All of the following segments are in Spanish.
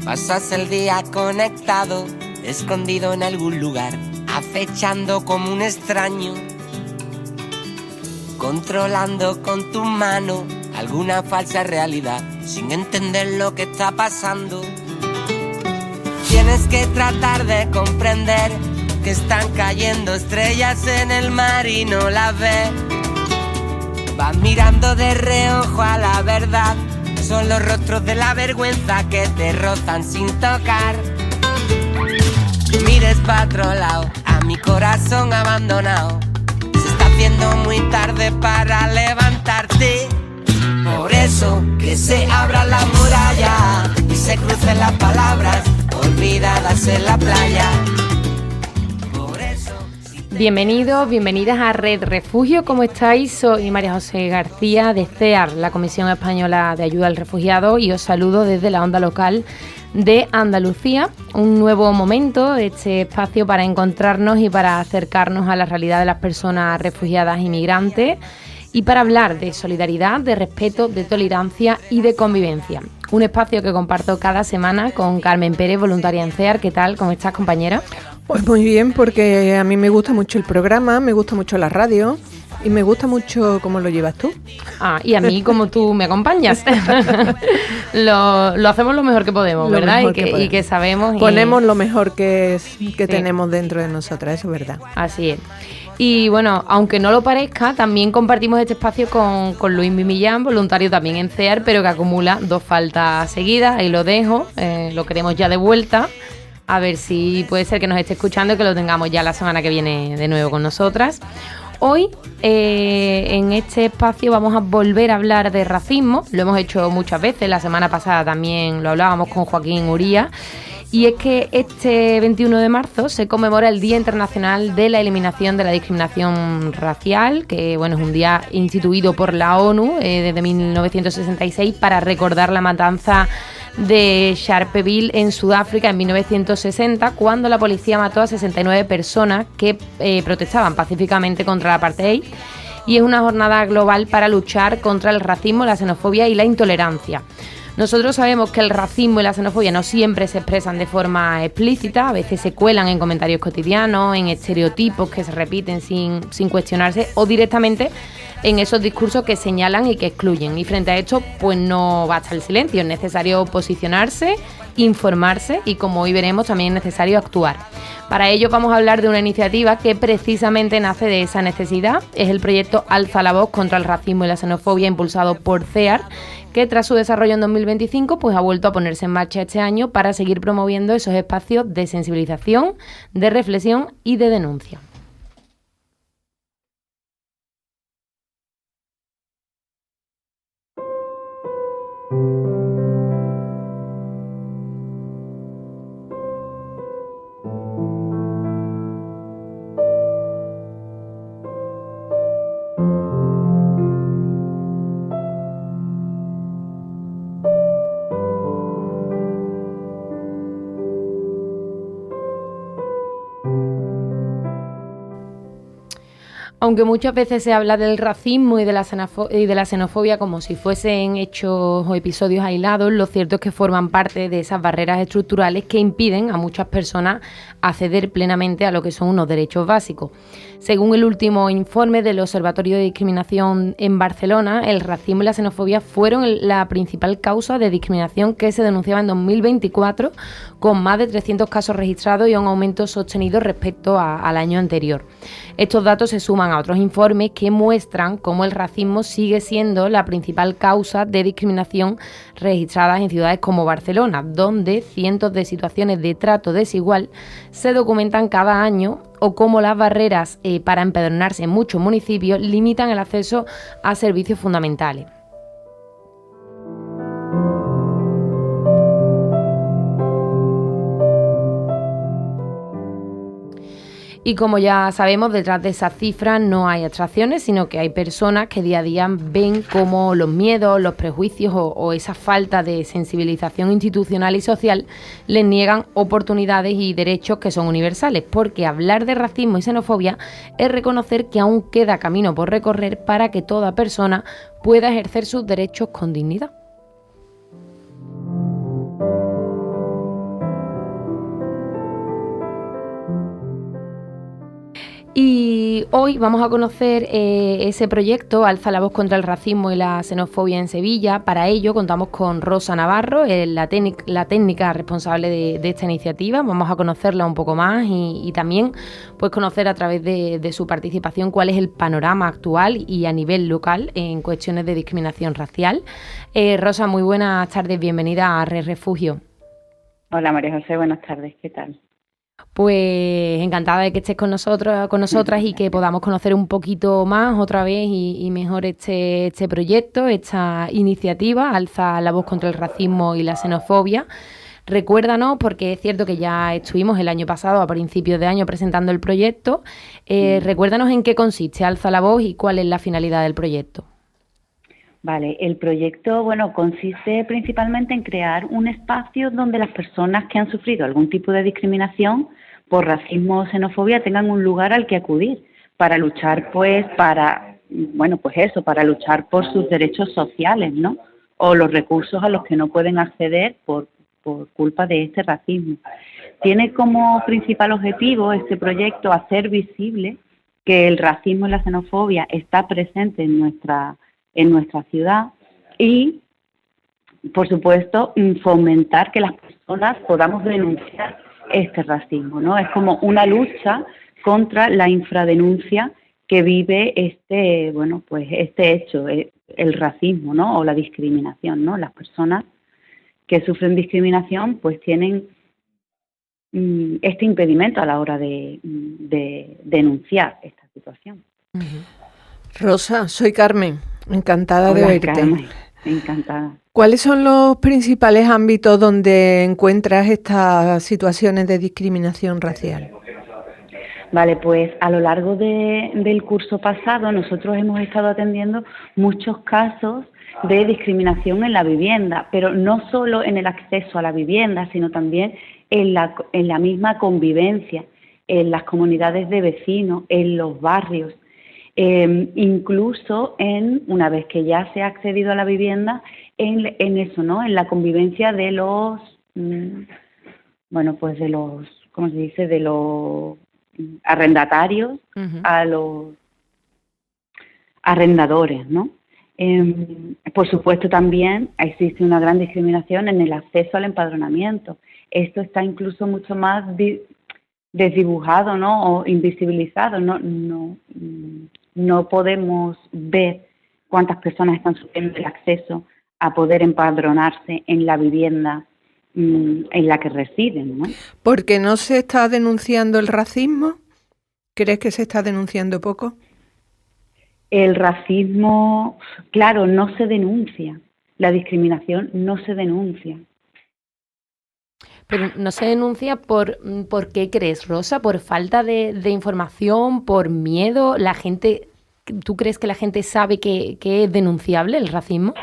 Pasas el día conectado, escondido en algún lugar, acechando como un extraño, controlando con tu mano alguna falsa realidad, sin entender lo que está pasando. Tienes que tratar de comprender que están cayendo estrellas en el mar y no las ves. Vas mirando de reojo a la verdad, son los rostros de la vergüenza que te rozan sin tocar. Mires pa' otro lado, a mi corazón abandonado. Se está haciendo muy tarde para levantarte. Por eso que se abra la muralla y se crucen las palabras olvidadas en la playa. Bienvenidos, bienvenidas a Red Refugio. ¿Cómo estáis? Soy María José García de CEAR, la Comisión Española de Ayuda al Refugiado, y os saludo desde la onda local de Andalucía. Un nuevo momento, este espacio para encontrarnos y para acercarnos a la realidad de las personas refugiadas y migrantes, y para hablar de solidaridad, de respeto, de tolerancia y de convivencia. Un espacio que comparto cada semana con Carmen Pérez, voluntaria en CEAR. ¿Qué tal? ¿Cómo estás, compañera? Pues muy bien, porque a mí me gusta mucho el programa, me gusta mucho la radio y me gusta mucho cómo lo llevas tú. Ah, y a mí como tú me acompañas. lo hacemos lo mejor que podemos, ¿verdad? Y que sabemos. Ponemos lo mejor que sí, tenemos dentro de nosotras, eso es verdad. Así es. Y bueno, aunque no lo parezca, también compartimos este espacio con Luis Millán, voluntario también en CEAR, pero que acumula 2 faltas seguidas. Ahí lo dejo, lo queremos ya de vuelta. A ver si puede ser que nos esté escuchando y que lo tengamos ya la semana que viene de nuevo con nosotras. Hoy, en este espacio, vamos a volver a hablar de racismo. Lo hemos hecho muchas veces, la semana pasada también lo hablábamos con Joaquín Uría. Y es que este 21 de marzo se conmemora el Día Internacional de la Eliminación de la Discriminación Racial, que bueno, es un día instituido por la ONU desde 1966 para recordar la matanza de Sharpeville en Sudáfrica en 1960, cuando la policía mató a 69 personas que protestaban pacíficamente contra la apartheid. Y es una jornada global para luchar contra el racismo, la xenofobia y la intolerancia. Nosotros sabemos que el racismo y la xenofobia no siempre se expresan de forma explícita, a veces se cuelan en comentarios cotidianos, en estereotipos que se repiten sin cuestionarse, o directamente en esos discursos que señalan y que excluyen. Y frente a esto, pues no basta el silencio, es necesario posicionarse, informarse y, como hoy veremos, también es necesario actuar. Para ello vamos a hablar de una iniciativa que precisamente nace de esa necesidad. Es el proyecto Alza la Voz contra el racismo y la xenofobia, impulsado por CEAR, que tras su desarrollo en 2025 pues ha vuelto a ponerse en marcha este año para seguir promoviendo esos espacios de sensibilización, de reflexión y de denuncia. Aunque muchas veces se habla del racismo y de la xenofobia como si fuesen hechos o episodios aislados, lo cierto es que forman parte de esas barreras estructurales que impiden a muchas personas acceder plenamente a lo que son unos derechos básicos. Según el último informe del Observatorio de Discriminación en Barcelona, el racismo y la xenofobia fueron la principal causa de discriminación que se denunciaba en 2024, con más de 300 casos registrados y un aumento sostenido respecto al año anterior. Estos datos se suman a otros informes que muestran cómo el racismo sigue siendo la principal causa de discriminación registradas en ciudades como Barcelona, donde cientos de situaciones de trato desigual se documentan cada año, o cómo las barreras para empadronarse en muchos municipios limitan el acceso a servicios fundamentales. Y como ya sabemos, detrás de esas cifras no hay abstracciones, sino que hay personas que día a día ven cómo los miedos, los prejuicios o esa falta de sensibilización institucional y social les niegan oportunidades y derechos que son universales, porque hablar de racismo y xenofobia es reconocer que aún queda camino por recorrer para que toda persona pueda ejercer sus derechos con dignidad. Y hoy vamos a conocer ese proyecto Alza la voz contra el racismo y la xenofobia en Sevilla. Para ello contamos con Rosa Navarro, la técnica responsable de esta iniciativa. Vamos a conocerla un poco más y también pues conocer a través de su participación cuál es el panorama actual y a nivel local en cuestiones de discriminación racial. Rosa, muy buenas tardes, bienvenida a Red Refugio. Hola María José, buenas tardes, ¿qué tal? Pues encantada de que estés con nosotras y que podamos conocer un poquito más otra vez y mejor este proyecto, esta iniciativa, Alza la voz contra el racismo y la xenofobia. Recuérdanos, porque es cierto que ya estuvimos el año pasado, a principios de año, presentando el proyecto. Recuérdanos en qué consiste Alza la voz y cuál es la finalidad del proyecto. Vale, el proyecto, consiste principalmente en crear un espacio donde las personas que han sufrido algún tipo de discriminación por racismo o xenofobia tengan un lugar al que acudir para luchar, para luchar por sus derechos sociales, ¿no? O los recursos a los que no pueden acceder por culpa de este racismo. Tiene como principal objetivo este proyecto hacer visible que el racismo y la xenofobia está presente en nuestra ciudad y, por supuesto, fomentar que las personas podamos denunciar este racismo, ¿no? Es como una lucha contra la infradenuncia que vive este hecho, el racismo, ¿no? O la discriminación, ¿no? Las personas que sufren discriminación pues tienen este impedimento a la hora de denunciar esta situación. Rosa, soy Carmen, encantada Hola, de oírte. Carmen, encantada. ¿Cuáles son los principales ámbitos donde encuentras estas situaciones de discriminación racial? Vale, pues a lo largo del curso pasado nosotros hemos estado atendiendo muchos casos de discriminación en la vivienda, pero no solo en el acceso a la vivienda, sino también en la misma convivencia, en las comunidades de vecinos, en los barrios, incluso una vez que ya se ha accedido a la vivienda, en eso, ¿no? En la convivencia de los, ¿cómo se dice? De los arrendatarios a los arrendadores, ¿no? Por supuesto, también existe una gran discriminación en el acceso al empadronamiento. Esto está incluso mucho más desdibujado, ¿no? O invisibilizado. No podemos ver cuántas personas están sufriendo el acceso a poder empadronarse en la vivienda en la que residen, ¿no? ¿Por qué no se está denunciando el racismo? ¿Crees que se está denunciando poco? El racismo, claro, no se denuncia. La discriminación no se denuncia. Pero no se denuncia ¿por qué crees, Rosa? ¿Por falta de información? ¿Por miedo? ¿Tú crees que la gente sabe que es denunciable el racismo?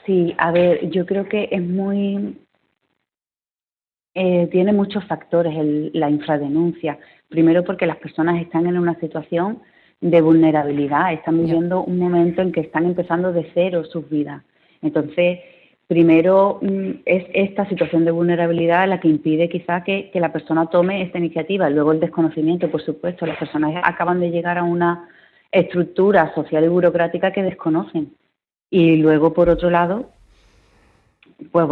Sí, a ver, yo creo que es tiene muchos factores la infradenuncia. Primero porque las personas están en una situación de vulnerabilidad, están viviendo un momento en que están empezando de cero sus vidas. Entonces, primero es esta situación de vulnerabilidad la que impide quizá que la persona tome esta iniciativa. Luego el desconocimiento, por supuesto. Las personas acaban de llegar a una estructura social y burocrática que desconocen. Y luego, por otro lado, pues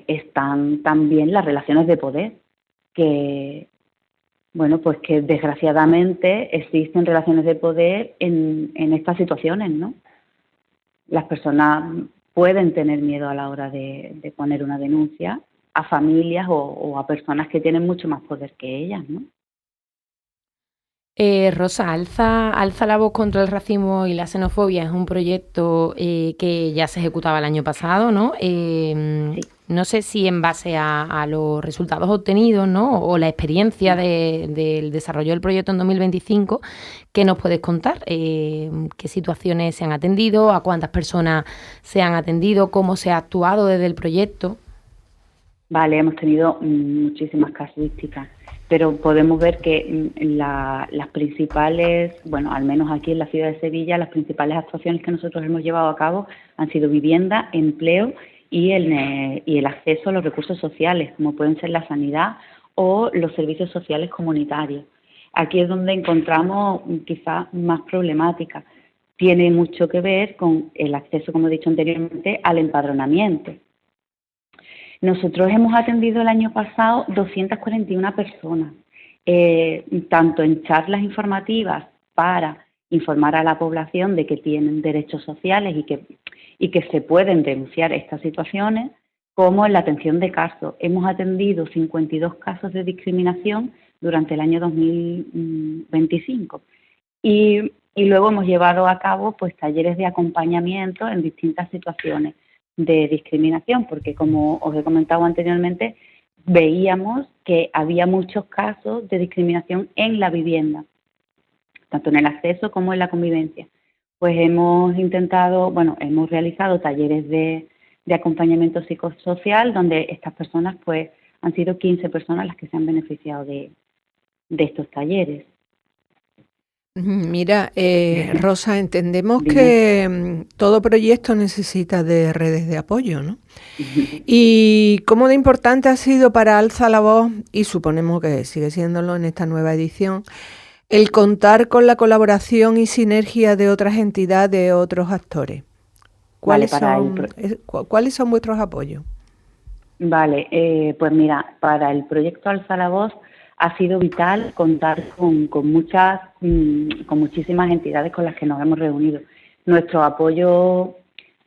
están también las relaciones de poder, que desgraciadamente existen relaciones de poder en estas situaciones, ¿no? Las personas pueden tener miedo a la hora de poner una denuncia a familias o a personas que tienen mucho más poder que ellas, ¿no? Rosa, Alza la voz contra el racismo y la xenofobia es un proyecto que ya se ejecutaba el año pasado, ¿no? Sí. No sé si en base a los resultados obtenidos, ¿no? O la experiencia del desarrollo del proyecto en 2025, ¿qué nos puedes contar? ¿Qué situaciones se han atendido? ¿A cuántas personas se han atendido? ¿Cómo se ha actuado desde el proyecto? Vale, hemos tenido muchísimas casuísticas, pero podemos ver que las principales, al menos aquí en la ciudad de Sevilla, las principales actuaciones que nosotros hemos llevado a cabo han sido vivienda, empleo y el acceso a los recursos sociales, como pueden ser la sanidad o los servicios sociales comunitarios. Aquí es donde encontramos quizás más problemática. Tiene mucho que ver con el acceso, como he dicho anteriormente, al empadronamiento. Nosotros hemos atendido el año pasado 241 personas, tanto en charlas informativas para informar a la población de que tienen derechos sociales y que se pueden denunciar estas situaciones, como en la atención de casos. Hemos atendido 52 casos de discriminación durante el año 2025 y luego hemos llevado a cabo pues talleres de acompañamiento en distintas situaciones de discriminación, porque como os he comentado anteriormente, veíamos que había muchos casos de discriminación en la vivienda, tanto en el acceso como en la convivencia. Pues hemos realizado talleres de acompañamiento psicosocial, donde estas personas, pues, han sido 15 personas las que se han beneficiado de estos talleres. Mira, Rosa, entendemos Dime. que todo proyecto necesita de redes de apoyo, ¿no? ¿Y cómo de importante ha sido para Alza la Voz, y suponemos que sigue siéndolo en esta nueva edición, el contar con la colaboración y sinergia de otras entidades, otros actores? ¿Cuáles son vuestros apoyos? Vale, pues mira, para el proyecto Alza la Voz ha sido vital contar con muchísimas entidades con las que nos hemos reunido. Nuestro apoyo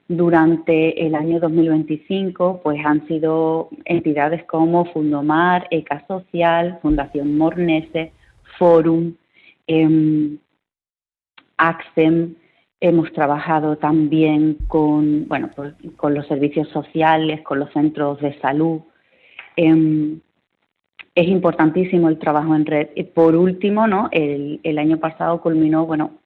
durante el año 2025 pues han sido entidades como Fundomar, ECA Social, Fundación Mornese, Forum, AXEM. Hemos trabajado también con los servicios sociales, con los centros de salud. Es importantísimo el trabajo en red. Y por último, ¿no? El año pasado culminó con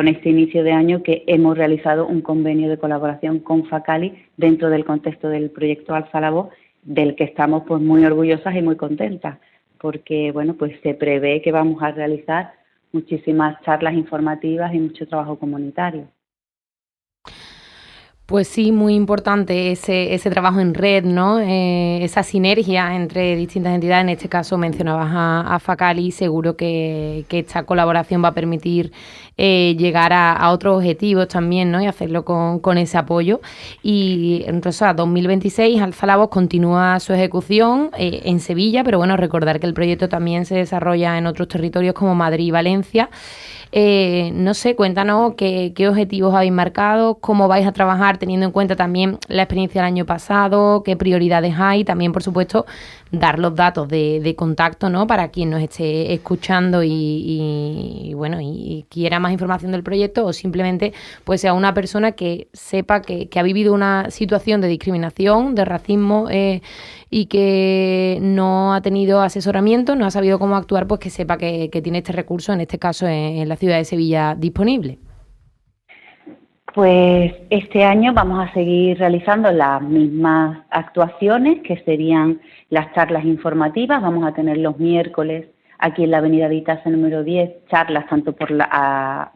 este inicio de año que hemos realizado un convenio de colaboración con Facali dentro del contexto del proyecto Alza la Voz, del que estamos pues muy orgullosas y muy contentas, porque pues se prevé que vamos a realizar muchísimas charlas informativas y mucho trabajo comunitario. Pues sí, muy importante ese trabajo en red, ¿no? Esa sinergia entre distintas entidades. En este caso mencionabas a Facali. Seguro que esta colaboración va a permitir llegar a otros objetivos también, ¿no? Y hacerlo con ese apoyo. Y Rosa, 2026, Alza la Voz continúa su ejecución en Sevilla, pero bueno, recordar que el proyecto también se desarrolla en otros territorios como Madrid y Valencia. No sé, cuéntanos qué objetivos habéis marcado, cómo vais a trabajar teniendo en cuenta también la experiencia del año pasado, qué prioridades hay, también por supuesto dar los datos de contacto, ¿no? Para quien nos esté escuchando y quiera más información del proyecto, o simplemente pues sea una persona que sepa que ha vivido una situación de discriminación, de racismo y que no ha tenido asesoramiento, no ha sabido cómo actuar, pues que sepa que tiene este recurso, en este caso en la ciudad de Sevilla, disponible. Pues este año vamos a seguir realizando las mismas actuaciones, que serían las charlas informativas. Vamos a tener los miércoles aquí en la avenida de Itasa número 10, charlas tanto por la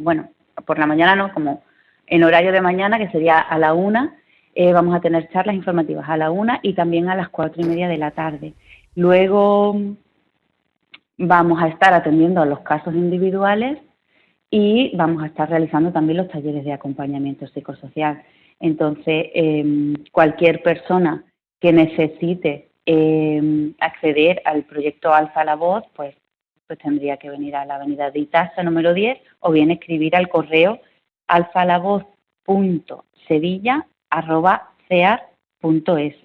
mañana, no, como en horario de mañana, que sería a la 1. Vamos a tener charlas informativas a la 1 y también a las 4:30 de la tarde. Luego vamos a estar atendiendo a los casos individuales y vamos a estar realizando también los talleres de acompañamiento psicosocial. Entonces, cualquier persona que necesite acceder al proyecto Alza la Voz, pues tendría que venir a la avenida de Itasa número 10 o bien escribir al correo alzalavoz.sevilla@cear.es.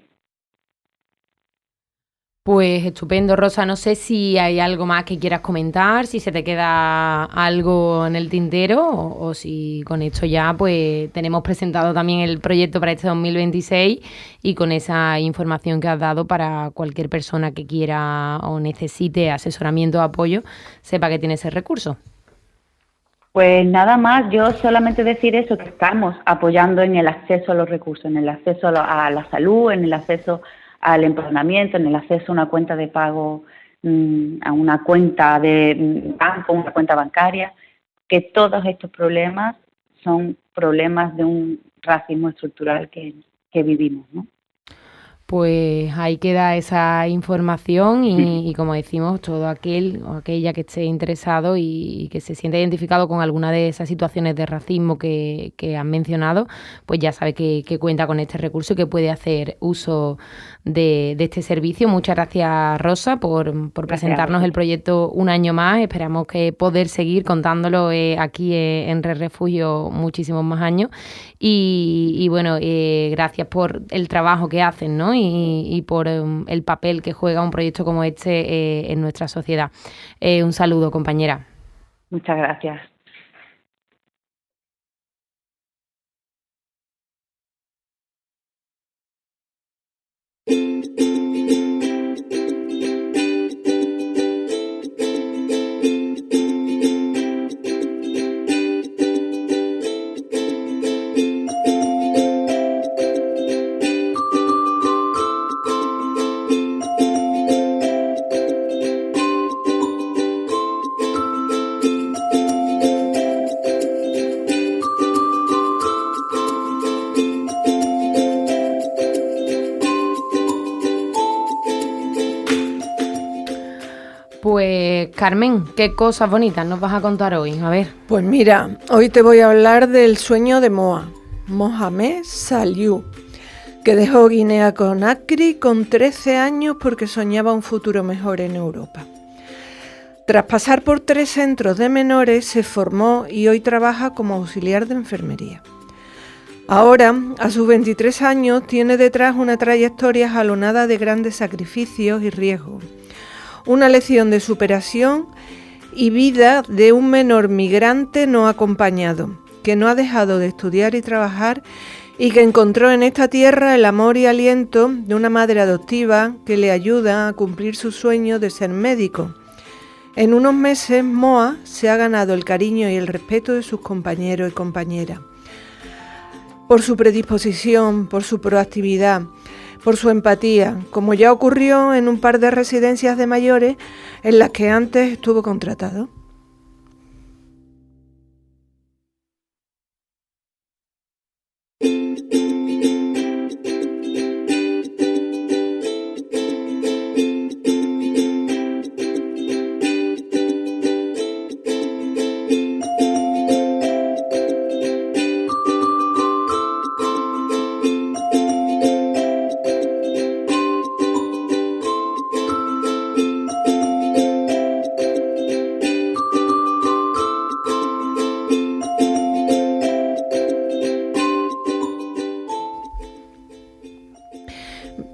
Pues estupendo, Rosa. No sé si hay algo más que quieras comentar, si se te queda algo en el tintero o si con esto ya pues tenemos presentado también el proyecto para este 2026 y con esa información que has dado para cualquier persona que quiera o necesite asesoramiento o apoyo, sepa que tiene ese recurso. Pues nada más, yo solamente decir eso, que estamos apoyando en el acceso a los recursos, en el acceso a la salud, en el acceso al empadronamiento, en el acceso a una cuenta de pago, a una cuenta de banco, una cuenta bancaria, que todos estos problemas son problemas de un racismo estructural que vivimos, ¿no? Pues ahí queda esa información y como decimos, todo aquel o aquella que esté interesado y que se sienta identificado con alguna de esas situaciones de racismo que han mencionado, pues ya sabe que cuenta con este recurso y que puede hacer uso de este servicio. Muchas gracias, Rosa, por presentarnos el proyecto un año más. Esperamos que poder seguir contándolo aquí en Red Refugio muchísimos más años. Y bueno, gracias por el trabajo que hacen, ¿no? Y por el papel que juega un proyecto como este en nuestra sociedad. Un saludo, compañera. Muchas gracias. Pues Carmen, ¿qué cosas bonitas nos vas a contar hoy? A ver. Pues mira, hoy te voy a hablar del sueño de Mohamed Saliou, que dejó Guinea-Conakry con 13 años porque soñaba un futuro mejor en Europa. Tras pasar por 3 centros de menores, se formó y hoy trabaja como auxiliar de enfermería. Ahora, a sus 23 años, tiene detrás una trayectoria jalonada de grandes sacrificios y riesgos. Una lección de superación y vida de un menor migrante no acompañado, que no ha dejado de estudiar y trabajar y que encontró en esta tierra el amor y aliento de una madre adoptiva que le ayuda a cumplir su sueño de ser médico. En unos meses, Moa se ha ganado el cariño y el respeto de sus compañeros y compañeras. Por su predisposición, por su proactividad, por su empatía, como ya ocurrió en un par de residencias de mayores en las que antes estuvo contratado.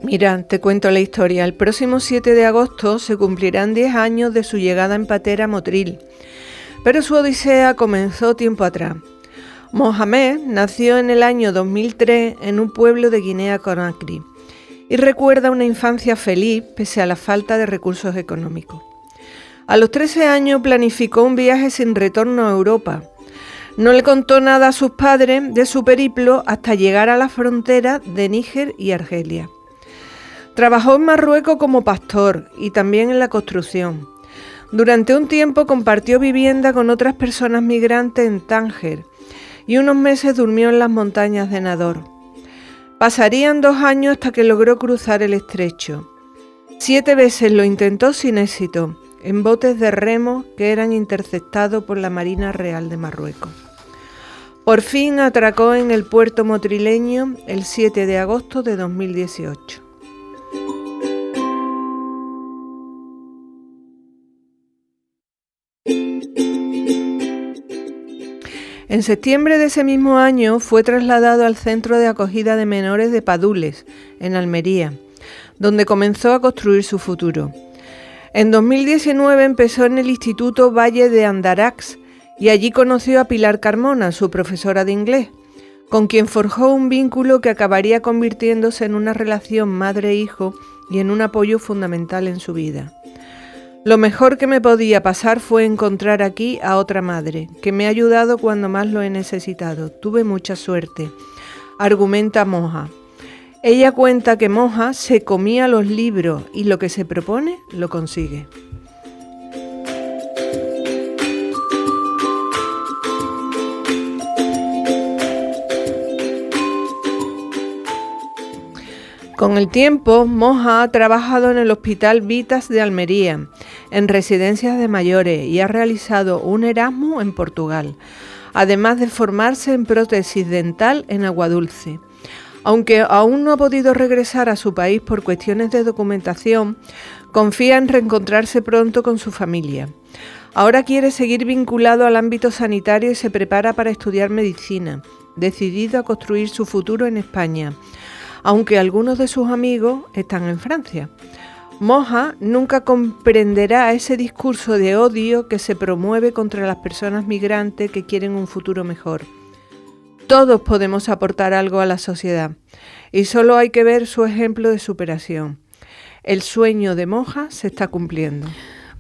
Mira, te cuento la historia. El próximo 7 de agosto se cumplirán 10 años de su llegada en patera a Motril, pero su odisea comenzó tiempo atrás. Mohamed nació en el año 2003 en un pueblo de Guinea-Conakry y recuerda una infancia feliz pese a la falta de recursos económicos. A los 13 años planificó un viaje sin retorno a Europa. No le contó nada a sus padres de su periplo hasta llegar a la frontera de Níger y Argelia. Trabajó en Marruecos como pastor y también en la construcción. Durante un tiempo compartió vivienda con otras personas migrantes en Tánger y unos meses durmió en las montañas de Nador. Pasarían 2 años hasta que logró cruzar el estrecho. 7 veces lo intentó sin éxito, en botes de remo que eran interceptados por la Marina Real de Marruecos. Por fin atracó en el puerto motrileño el 7 de agosto de 2018. En septiembre de ese mismo año fue trasladado al Centro de Acogida de Menores de Padules, en Almería, donde comenzó a construir su futuro. En 2019 empezó en el Instituto Valle de Andarax y allí conoció a Pilar Carmona, su profesora de inglés, con quien forjó un vínculo que acabaría convirtiéndose en una relación madre-hijo y en un apoyo fundamental en su vida. Lo mejor que me podía pasar fue encontrar aquí a otra madre, que me ha ayudado cuando más lo he necesitado. Tuve mucha suerte, argumenta Moja. Ella cuenta que Moja se comía los libros y lo que se propone lo consigue. Con el tiempo, Moja ha trabajado en el Hospital Vitas de Almería, en residencias de mayores y ha realizado un Erasmus en Portugal, además de formarse en prótesis dental en Aguadulce. Aunque aún no ha podido regresar a su país por cuestiones de documentación, confía en reencontrarse pronto con su familia. Ahora quiere seguir vinculado al ámbito sanitario y se prepara para estudiar medicina, decidido a construir su futuro en España, aunque algunos de sus amigos están en Francia. Moja nunca comprenderá ese discurso de odio que se promueve contra las personas migrantes que quieren un futuro mejor. Todos podemos aportar algo a la sociedad y solo hay que ver su ejemplo de superación. El sueño de Moja se está cumpliendo.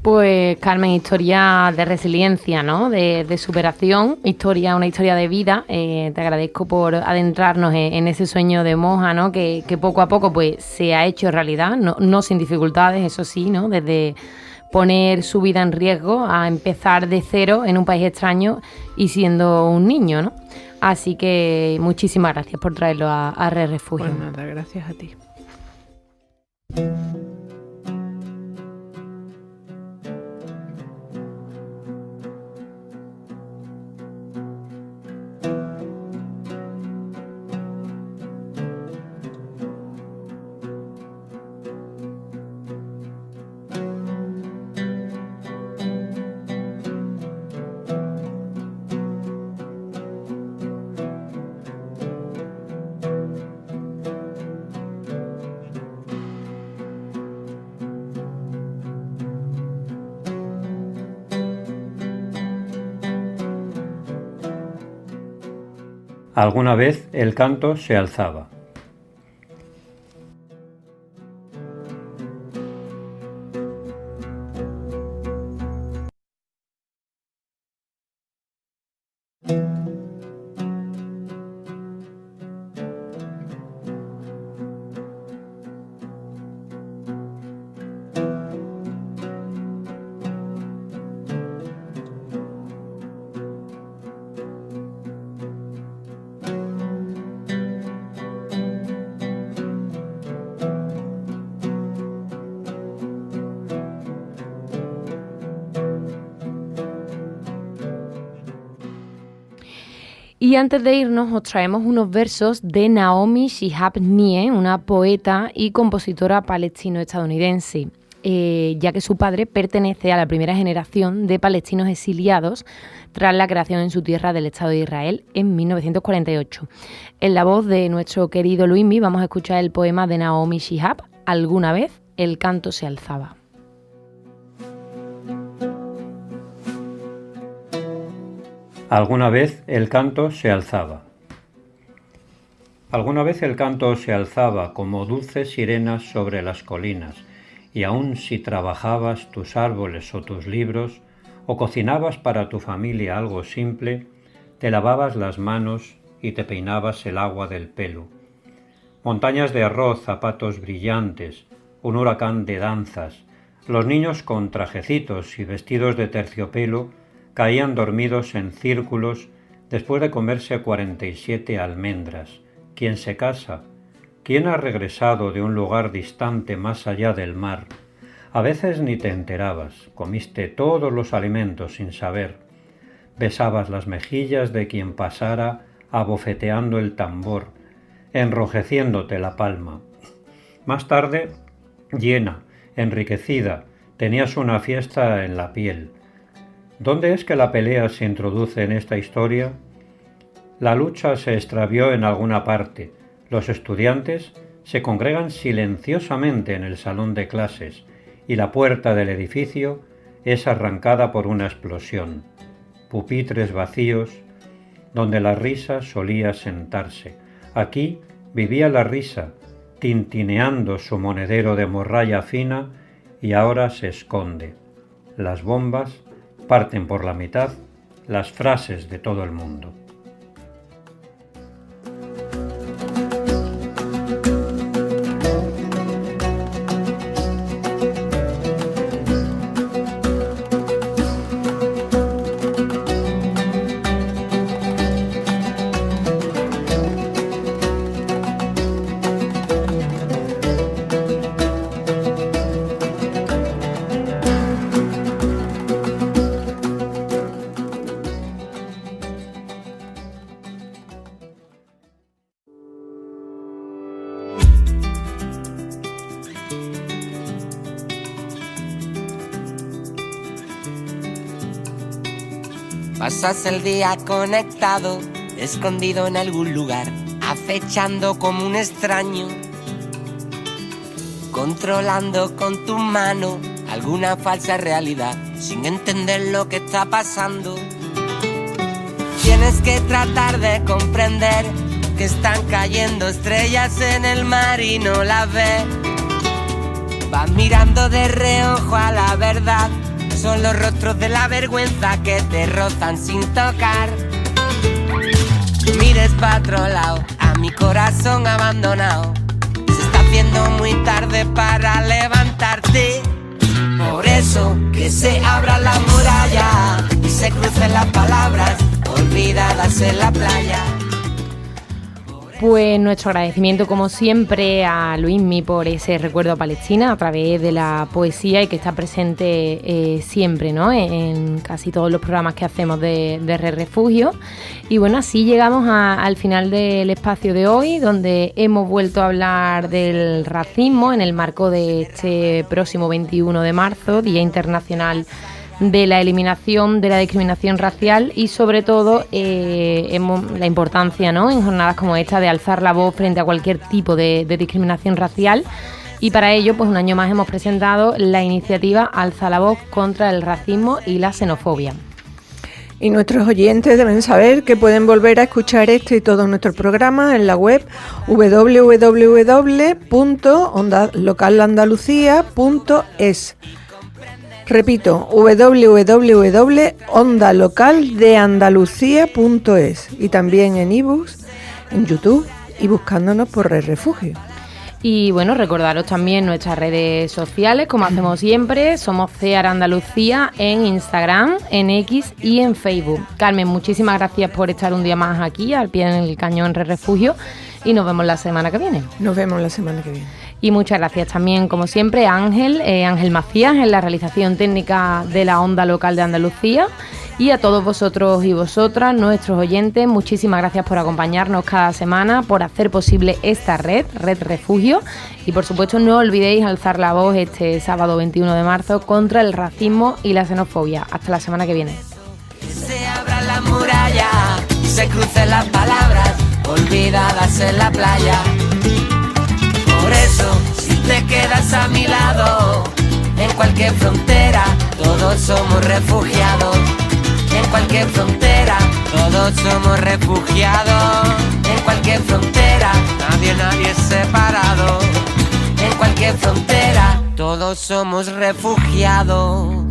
Pues Carmen, historia de resiliencia, ¿no? De superación, una historia de vida. Te agradezco por adentrarnos en ese sueño de Moja, ¿no? Que poco a poco pues se ha hecho realidad, no sin dificultades, eso sí, ¿no? Desde poner su vida en riesgo a empezar de cero en un país extraño y siendo un niño, ¿no? Así que muchísimas gracias por traerlo a Re Refugio. Pues nada, gracias a ti. Alguna vez el canto se alzaba. Y antes de irnos os traemos unos versos de Naomi Shihab Nye, una poeta y compositora palestino-estadounidense, ya que su padre pertenece a la primera generación de palestinos exiliados tras la creación en su tierra del Estado de Israel en 1948. En la voz de nuestro querido Luismi vamos a escuchar el poema de Naomi Shihab, Alguna vez el canto se alzaba. Alguna vez el canto se alzaba. Alguna vez el canto se alzaba como dulces sirenas sobre las colinas, y aun si trabajabas tus árboles o tus libros, o cocinabas para tu familia algo simple, te lavabas las manos y te peinabas el agua del pelo. Montañas de arroz, zapatos brillantes, un huracán de danzas, los niños con trajecitos y vestidos de terciopelo caían dormidos en círculos después de comerse 47 almendras. ¿Quién se casa? ¿Quién ha regresado de un lugar distante más allá del mar? A veces ni te enterabas, comiste todos los alimentos sin saber. Besabas las mejillas de quien pasara abofeteando el tambor, enrojeciéndote la palma. Más tarde, llena, enriquecida, tenías una fiesta en la piel. ¿Dónde es que la pelea se introduce en esta historia? La lucha se extravió en alguna parte. Los estudiantes se congregan silenciosamente en el salón de clases y la puerta del edificio es arrancada por una explosión. Pupitres vacíos donde la risa solía sentarse. Aquí vivía la risa, tintineando su monedero de morralla fina, y ahora se esconde. Las bombas parten por la mitad las frases de todo el mundo. Pasas el día conectado, escondido en algún lugar, acechando como un extraño, controlando con tu mano alguna falsa realidad, sin entender lo que está pasando. Tienes que tratar de comprender que están cayendo estrellas en el mar y no las ves. Vas mirando de reojo a la verdad, son los rostros de la vergüenza que te rozan sin tocar. Mires pa' otro lado, a mi corazón abandonado. Se está haciendo muy tarde para levantarte. Por eso que se abra la muralla y se crucen las palabras olvidadas en la playa. Pues nuestro agradecimiento como siempre a Luismi por ese recuerdo a Palestina a través de la poesía y que está presente siempre, ¿no? En casi todos los programas que hacemos de Red Refugio. Y bueno, así llegamos al final del espacio de hoy, donde hemos vuelto a hablar del racismo en el marco de este próximo 21 de marzo, Día Internacional de la Eliminación de la Discriminación Racial, y sobre todo la importancia, ¿no?, en jornadas como esta de alzar la voz frente a cualquier tipo de discriminación racial. Y para ello, pues un año más hemos presentado la iniciativa Alza la voz contra el racismo y la xenofobia. Y nuestros oyentes deben saber que pueden volver a escuchar este y todos nuestros programas en la web www.ondalocalandalucía.es. Repito, www.ondalocaldeandalucía.es, y también en ebooks, en YouTube y buscándonos por Red Refugio. Y bueno, recordaros también nuestras redes sociales, como hacemos siempre. Somos CEAR Andalucía en Instagram, en X y en Facebook. Carmen, muchísimas gracias por estar un día más aquí, al pie del cañón Red Refugio, y nos vemos la semana que viene. Nos vemos la semana que viene. Y muchas gracias también, como siempre, a Ángel Macías en la realización técnica de la Onda Local de Andalucía, y a todos vosotros y vosotras, nuestros oyentes, muchísimas gracias por acompañarnos cada semana, por hacer posible esta Red Refugio, y por supuesto no olvidéis alzar la voz este sábado 21 de marzo contra el racismo y la xenofobia. Hasta la semana que viene. Se abra la muralla y se crucen las palabras olvidadas en la playa. Por eso, si te quedas a mi lado, en cualquier frontera, todos somos refugiados. En cualquier frontera, todos somos refugiados. En cualquier frontera, nadie es separado. En cualquier frontera, todos somos refugiados.